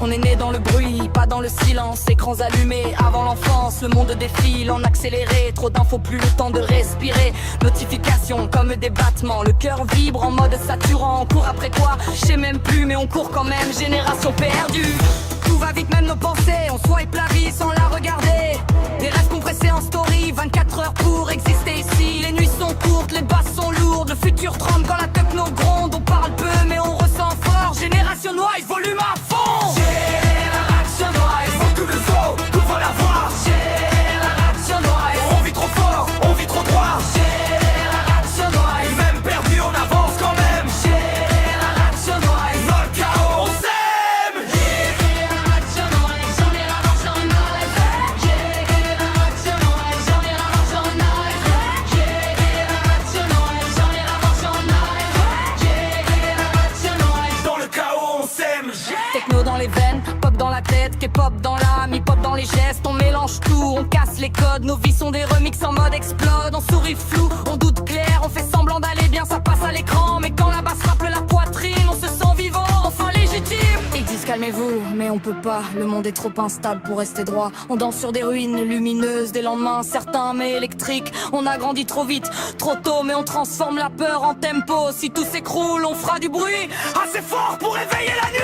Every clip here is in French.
On est né dans le bruit, pas dans le silence. Écrans allumés avant l'enfance, le monde défile en accéléré. Trop d'infos, plus le temps de respirer. Notifications comme des battements, le cœur vibre en mode saturant. On court après quoi? Je sais même plus, mais on court quand même. Génération perdue. Tout va vite, même nos pensées. On swipe la vie sans la regarder. Des rêves compressés en story, 24 heures pour exister ici. Les nuits sont courtes, les basses sont lourdes. Le futur tremble quand la techno gronde. On parle peu mais on ressent fort. Génération Noise, volume à fond. Génération Noise, faut tout le saut, ouvre la voie. Génération Noise, on vit trop fort, on vit trop droit. Génération Noise, même perdu on avance quand même. Génération Noise, dans le chaos on s'aime. Génération Noise, j'en ai la marche en noise. Génération Noise, j'en ai la marche en noise. Génération Noise, j'en ai la marche en noise. Génération Noise, dans le chaos on s'aime. Techno dans les veines, pop dans la tête, K-pop dans l'âme, hip-hop dans les gestes. On mélange tout, on casse les codes. Nos vies sont des remixes en mode explode. On sourit flou, on doute clair, on fait semblant d'aller bien, ça passe à l'écran. Mais quand la basse frappe la poitrine, on se sent vivant, enfin légitime. Ils disent calmez-vous, mais on peut pas. Le monde est trop instable pour rester droit. On danse sur des ruines lumineuses, des lendemains certains mais électriques. On a grandi trop vite, trop tôt, mais on transforme la peur en tempo. Si tout s'écroule, on fera du bruit assez fort pour réveiller la nuit.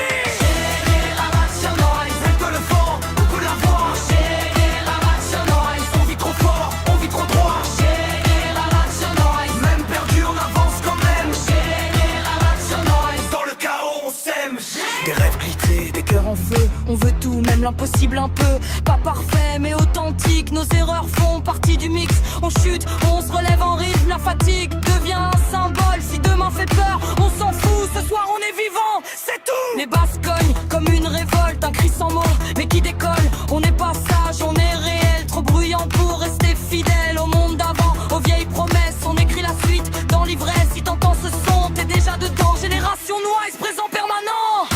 Génération Noise, faites le fond, coupe la voix. Génération Noise, on vit trop fort, on vit trop droit. Génération Noise, même perdu on avance quand même. Génération Noise, dans le chaos on s'aime. Des rêves glittés, des cœurs en feu. On veut tout, même l'impossible un peu. Pas parfait mais authentique. Nos erreurs font partie du mix. On chute, on se relève en rythme. La fatigue devient un symbole. Si demain fait peur, on s'en fout. Ce soir on est vivant, c'est tout. Les basses cognent comme une révolte. Un cri sans mots mais qui décolle. On n'est pas sage, on est réel. Trop bruyant pour rester fidèle au monde d'avant, aux vieilles promesses. On écrit la suite dans l'ivresse. Si t'entends ce son, t'es déjà dedans. Génération Noise, présent permanent.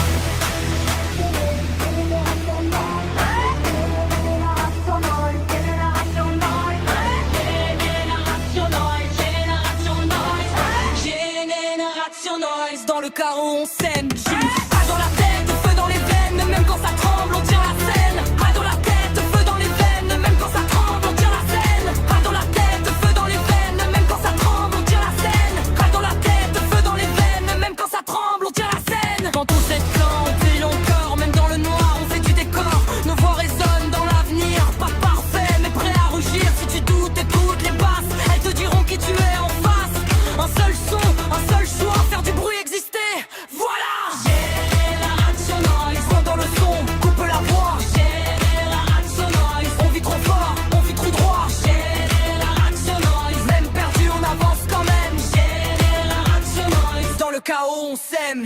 Génération Noise, dans le chaos on s'aime. Pas dans la tête, feu dans les veines, même quand ça tremble, on tient la scène. Pas dans la tête, feu dans les veines, même quand ça tremble, on tient la scène. Pas dans la tête, feu dans les veines, même quand ça tremble, on tient la scène. Pas dans la tête, feu dans les veines, même quand ça tremble, on tient la scène. Quand on s'éteint, on brille encore, même dans le noir, on fait du décor. Nos voix résonnent dans l'avenir, pas parfait, mais prêt à rugir. Si tu doutes, écoute les basses, elles te diront qui tu es en face. Un seul son, un seul choix, faire du bruit, exister, voilà. Génération Noise, prends dans le son, coupe la voix. Génération Noise, on vit trop fort, on vit trop droit. Génération Noise, même perdu on avance quand même. Génération Noise, dans le chaos on s'aime.